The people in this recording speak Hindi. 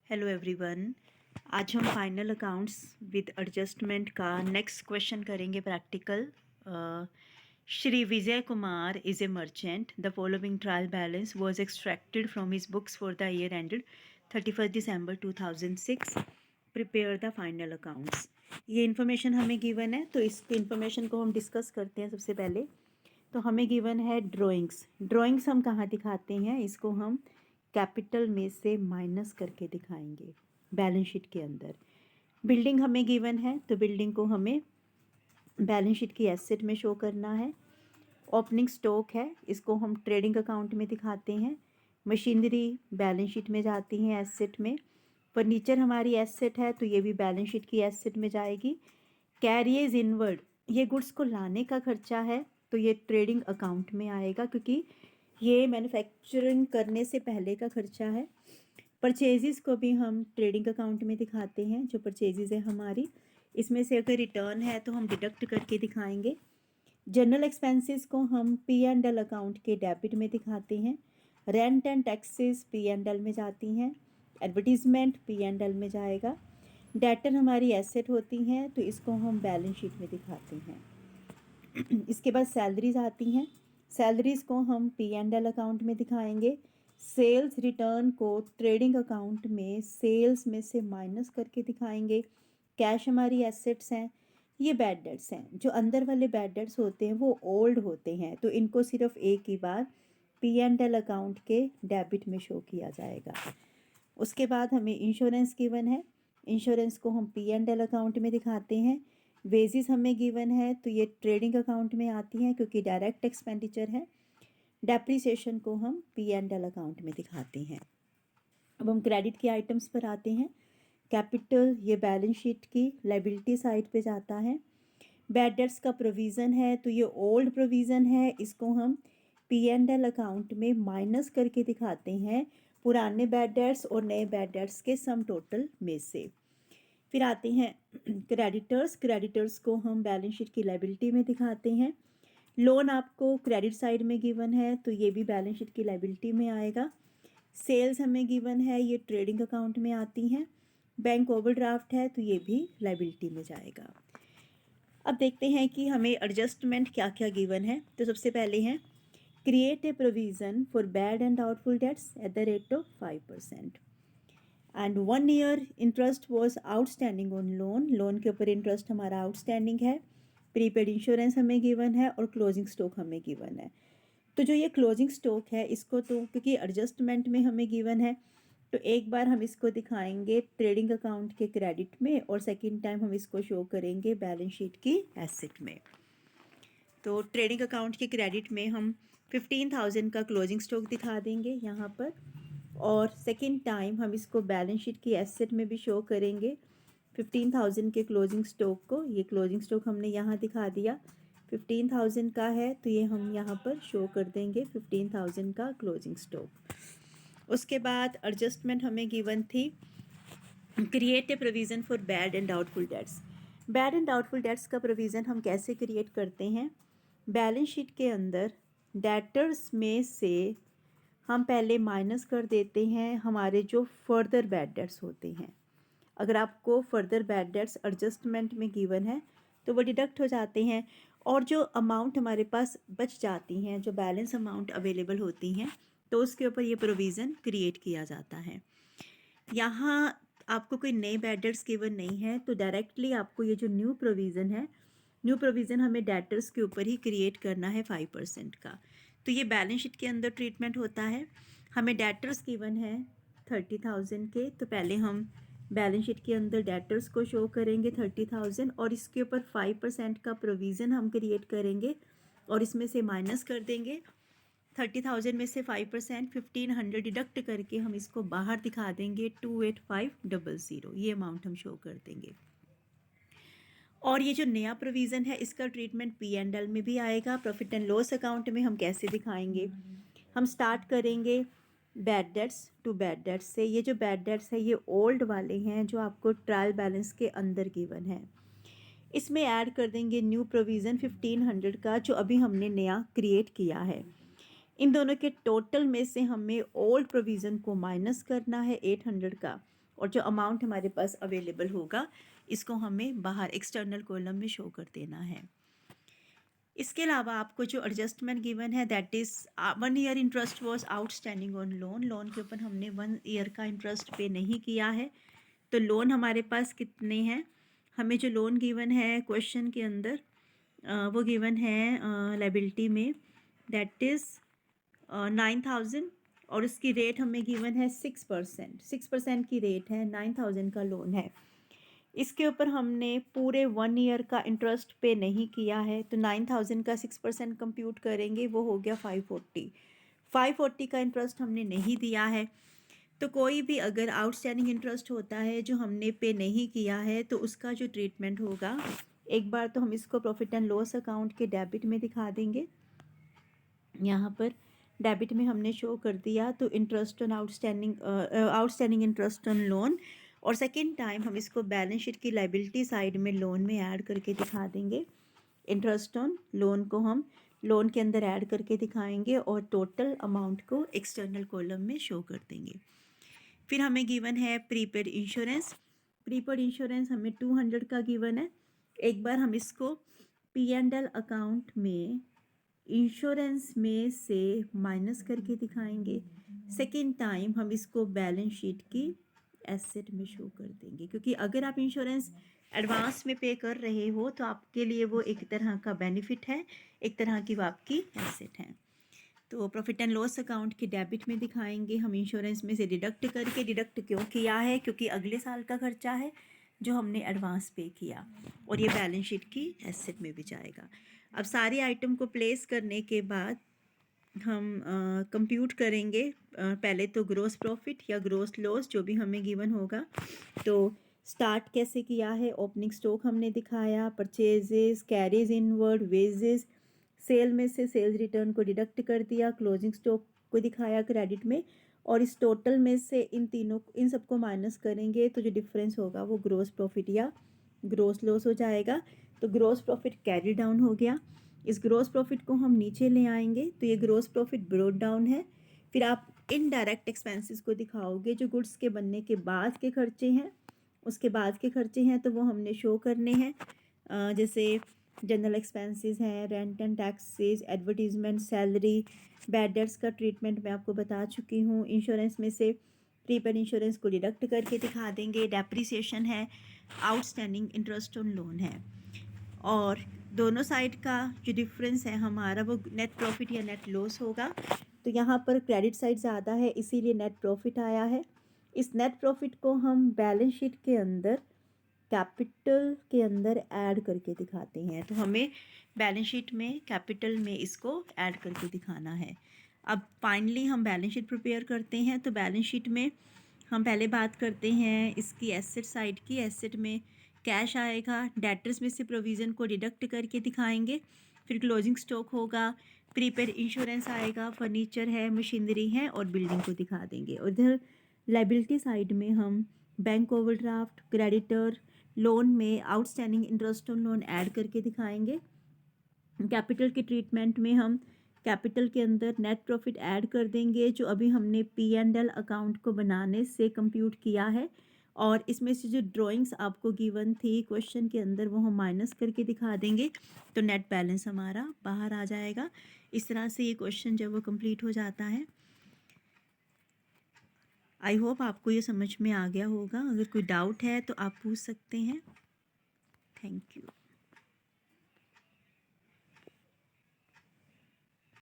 Hello everyone. आज हम फाइनल अकाउंट्स विद एडजस्टमेंट का नेक्स्ट क्वेश्चन करेंगे practical. Shri Vijay Kumar is a merchant. The following trial balance was extracted from his books for the year ended 31 December 2006। Prepare the final accounts. ये इन्फॉर्मेशन हमें गिवन है, तो इस इन्फॉर्मेशन को हम डिस्कस करते हैं। सबसे पहले तो हमें गिवन है ड्राइंग्स हम कहाँ दिखाते हैं, इसको हम कैपिटल में से माइनस करके दिखाएंगे बैलेंस शीट के अंदर। बिल्डिंग हमें गिवन है, तो बिल्डिंग को हमें बैलेंस शीट की एसेट में शो करना है। ओपनिंग स्टॉक है, इसको हम ट्रेडिंग अकाउंट में दिखाते हैं। मशीनरी बैलेंस शीट में जाती हैं एसेट में। फर्नीचर हमारी एसेट है, तो ये भी बैलेंस शीट की एसेट में जाएगी। कैरियर्स इनवर्ड, ये गुड्स को लाने का खर्चा है, तो ये ट्रेडिंग अकाउंट में आएगा क्योंकि ये मैन्युफैक्चरिंग करने से पहले का खर्चा है। परचेजेस को भी हम ट्रेडिंग अकाउंट में दिखाते हैं। जो परचेजेस है हमारी, इसमें से अगर रिटर्न है तो हम डिडक्ट करके दिखाएंगे। जनरल एक्सपेंसेस को हम P&L अकाउंट के डेबिट में दिखाते हैं। रेंट एंड टैक्सेस P&L में जाती हैं। एडवर्टीजमेंट P&L में जाएगा। डेटर हमारी एसेट होती हैं, तो इसको हम बैलेंस शीट में दिखाते हैं। इसके बाद सैलरीज आती हैं। सैलरीज को हम P&L अकाउंट में दिखाएंगे। सेल्स रिटर्न को ट्रेडिंग अकाउंट में सेल्स में से माइनस करके दिखाएंगे। कैश हमारी एसेट्स हैं। ये बैड डेट्स हैं। जो अंदर वाले बैड डेट्स होते हैं वो ओल्ड होते हैं, तो इनको सिर्फ एक ही बार P&L अकाउंट के डेबिट में शो किया जाएगा। उसके बाद हमें इंश्योरेंस गिवन है। इंश्योरेंस को हम P&L अकाउंट में दिखाते हैं। वेजेस हमें गिवन है, तो ये ट्रेडिंग अकाउंट में आती हैं क्योंकि डायरेक्ट एक्सपेंडिचर है। डेप्रिसिएशन को हम P&L अकाउंट में दिखाते हैं। अब हम क्रेडिट के आइटम्स पर आते हैं। कैपिटल, ये बैलेंस शीट की लायबिलिटी साइड पे जाता है। बैड डेट्स का प्रोविज़न है, तो ये ओल्ड प्रोविज़न है, इसको हम P&L अकाउंट में माइनस करके दिखाते हैं पुराने बैड डेट्स और नए बैड डेट्स के सम टोटल में से। फिर आते हैं क्रेडिटर्स को हम बैलेंस शीट की लायबिलिटी में दिखाते हैं। लोन आपको क्रेडिट साइड में गिवन है, तो ये भी बैलेंस शीट की लायबिलिटी में आएगा। सेल्स हमें गिवन है, ये ट्रेडिंग अकाउंट में आती हैं। बैंक ओवरड्राफ्ट है, तो ये भी लायबिलिटी में जाएगा। अब देखते हैं कि हमें एडजस्टमेंट क्या क्या गिवन है। तो सबसे पहले हैं create a provision for bad and doubtful debts at the rate of 5%। And 1 year interest was outstanding on loan के ऊपर इंटरेस्ट हमारा आउटस्टैंडिंग है। प्रीपेड इंश्योरेंस हमें गिवन है और क्लोजिंग स्टॉक हमें गिवन है। तो जो ये क्लोजिंग स्टॉक है, इसको तो क्योंकि एडजस्टमेंट में हमें गिवन है, तो एक बार हम इसको दिखाएंगे ट्रेडिंग अकाउंट के क्रेडिट में और सेकंड टाइम हम इसको शो करेंगे बैलेंस शीट की एसेट में। तो ट्रेडिंग अकाउंट के क्रेडिट में हम 15,000 का क्लोजिंग स्टॉक दिखा देंगे यहाँ पर, और सेकंड टाइम हम इसको बैलेंस शीट की एसेट में भी शो करेंगे 15,000 के क्लोजिंग स्टॉक को। ये क्लोजिंग स्टॉक हमने यहाँ दिखा दिया, 15,000 का है, तो ये हम यहाँ पर शो कर देंगे 15,000 का क्लोजिंग स्टॉक। उसके बाद एडजस्टमेंट हमें गिवन थी create a provision for bad and doubtful debts. Bad and doubtful debts का प्रोविज़न हम कैसे क्रिएट करते हैं, बैलेंस शीट के अंदर डेटर्स में से हम पहले माइनस कर देते हैं हमारे जो फर्दर बैड डेट्स होते हैं। अगर आपको फर्दर बैड डेट्स एडजस्टमेंट में गिवन है तो वो डिडक्ट हो जाते हैं, और जो अमाउंट हमारे पास बच जाती हैं, जो बैलेंस अमाउंट अवेलेबल होती हैं, तो उसके ऊपर ये प्रोविज़न क्रिएट किया जाता है। यहाँ आपको कोई नए बैड डेट्स गिवन नहीं है, तो डायरेक्टली आपको ये जो न्यू प्रोविज़न है, न्यू प्रोविज़न हमें डेटर्स के ऊपर ही क्रिएट करना है 5% का। तो ये बैलेंस शीट के अंदर ट्रीटमेंट होता है। हमें डेटर्स गिवन है 30,000 के, तो पहले हम बैलेंस शीट के अंदर डेटर्स को शो करेंगे 30,000 और इसके ऊपर 5% का प्रोविज़न हम क्रिएट करेंगे और इसमें से माइनस कर देंगे 30,000 में से 5% 1,500 डिडक्ट करके हम इसको बाहर दिखा देंगे 28500, ये अमाउंट हम शो कर देंगे। और ये जो नया प्रोविज़न है इसका ट्रीटमेंट P&L में भी आएगा। प्रॉफिट एंड लॉस अकाउंट में हम कैसे दिखाएंगे, हम स्टार्ट करेंगे bad debts to bad debts से। ये जो बैड डेट्स है ये ओल्ड वाले हैं जो आपको ट्रायल बैलेंस के अंदर गिवन है। इसमें ऐड कर देंगे न्यू प्रोविज़न 1,500 का जो अभी हमने नया क्रिएट किया है। इन दोनों के टोटल में से हमें ओल्ड प्रोविज़न को माइनस करना है 800 का, और जो अमाउंट हमारे पास अवेलेबल होगा इसको हमें बाहर एक्सटर्नल कॉलम में शो कर देना है। इसके अलावा आपको जो एडजस्टमेंट गिवन है that is 1 year interest was outstanding on loan. Loan के ऊपर हमने 1 ईयर का इंटरेस्ट पे नहीं किया है। तो लोन हमारे पास कितने हैं, हमें जो लोन गिवन है क्वेश्चन के अंदर वो गिवन है लायबिलिटी में दैट इज़ 9,000 और उसकी रेट हमें गिवन है 6% की रेट है, 9,000 का लोन है। इसके ऊपर हमने पूरे 1 ईयर का इंटरेस्ट पे नहीं किया है, तो 9,000 का 6% कंप्यूट करेंगे वो हो गया 540 का इंटरेस्ट हमने नहीं दिया है। तो कोई भी अगर आउटस्टैंडिंग इंटरेस्ट होता है जो हमने पे नहीं किया है तो उसका जो ट्रीटमेंट होगा, एक बार तो हम इसको प्रॉफिट एंड लॉस अकाउंट के डेबिट में दिखा देंगे। यहाँ पर डेबिट में हमने शो कर दिया तो interest on outstanding interest on loan, और सेकेंड टाइम हम इसको बैलेंस शीट की लायबिलिटी साइड में लोन में ऐड करके दिखा देंगे। इंटरेस्ट ऑन लोन को हम लोन के अंदर ऐड करके दिखाएंगे और टोटल अमाउंट को एक्सटर्नल कॉलम में शो कर देंगे। फिर हमें गिवन है प्रीपेड इंश्योरेंस। प्रीपेड इंश्योरेंस हमें 200 का गिवन है। एक बार हम इसको P&L अकाउंट में इंश्योरेंस में से माइनस करके दिखाएंगे। सेकेंड टाइम हम इसको बैलेंस शीट की एसेट में शो कर देंगे, क्योंकि अगर आप इंश्योरेंस एडवांस में पे कर रहे हो तो आपके लिए वो एक तरह का बेनिफिट है, एक तरह की वो आपकी एसेट है। तो प्रॉफिट एंड लॉस अकाउंट के डेबिट में दिखाएंगे हम इंश्योरेंस में से डिडक्ट करके। डिडक्ट क्यों किया है, क्योंकि अगले साल का खर्चा है जो हमने एडवांस पे किया, और ये बैलेंस शीट की एसेट में भी जाएगा। अब सारी आइटम को प्लेस करने के बाद हम कंप्यूट करेंगे पहले तो ग्रोस प्रॉफिट या ग्रोस लॉस जो भी हमें गिवन होगा। तो स्टार्ट कैसे किया है, ओपनिंग स्टॉक हमने दिखाया, purchases, carriage inward, wages, sale में से सेल्स रिटर्न को डिडक्ट कर दिया, क्लोजिंग स्टॉक को दिखाया क्रेडिट में, और इस टोटल में से इन सबको माइनस करेंगे तो जो डिफरेंस होगा वो ग्रोस प्रॉफिट या ग्रोस लॉस हो जाएगा। तो ग्रोस प्रॉफिट कैरी डाउन हो गया। इस ग्रोस प्रॉफिट को हम नीचे ले आएंगे तो ये ग्रोस प्रॉफिट ब्रोट डाउन है। फिर आप इनडायरेक्ट एक्सपेंसेस को दिखाओगे, जो गुड्स के बनने के बाद के खर्चे हैं, उसके बाद के खर्चे हैं तो वो हमने शो करने हैं। जैसे जनरल एक्सपेंसेस हैं, rent and taxes, advertisement, salary, bad debts का ट्रीटमेंट मैं आपको बता चुकी हूँ। इंश्योरेंस में से प्रीपेड इंश्योरेंस को डिडक्ट करके दिखा देंगे। डेप्रिसिएशन है, आउटस्टैंडिंग इंटरेस्ट ऑन लोन है, और दोनों साइड का जो डिफरेंस है हमारा वो नेट प्रॉफिट या नेट लॉस होगा। तो यहाँ पर क्रेडिट साइड ज़्यादा है इसीलिए नेट प्रॉफिट आया है। इस नेट प्रॉफिट को हम बैलेंस शीट के अंदर कैपिटल के अंदर ऐड करके दिखाते हैं। तो हमें बैलेंस शीट में कैपिटल में इसको ऐड करके दिखाना है। अब फाइनली हम बैलेंस शीट प्रिपेयर करते हैं। तो बैलेंस शीट में हम पहले बात करते हैं इसकी एसेट साइड की। एसेट में कैश आएगा, डेटर्स में से प्रोविज़न को डिडक्ट करके दिखाएंगे। फिर क्लोजिंग स्टॉक होगा, प्रीपेड इंश्योरेंस आएगा, फर्नीचर है, मशीनरी है, और बिल्डिंग को दिखा देंगे। उधर लायबिलिटी साइड में हम बैंक ओवरड्राफ्ट, क्रेडिटर, लोन में outstanding interest on loan add करके दिखाएंगे। कैपिटल के ट्रीटमेंट में हम कैपिटल के अंदर नेट प्रॉफिट ऐड कर देंगे जो अभी हमने P&L अकाउंट को बनाने से कंप्यूट किया है, और इसमें से जो ड्राइंग्स आपको गिवन थी क्वेश्चन के अंदर वो हम माइनस करके दिखा देंगे। तो नेट बैलेंस हमारा बाहर आ जाएगा। इस तरह से ये क्वेश्चन जब वो कंप्लीट हो जाता है। आई होप आपको ये समझ में आ गया होगा। अगर कोई डाउट है तो आप पूछ सकते हैं। Thank you.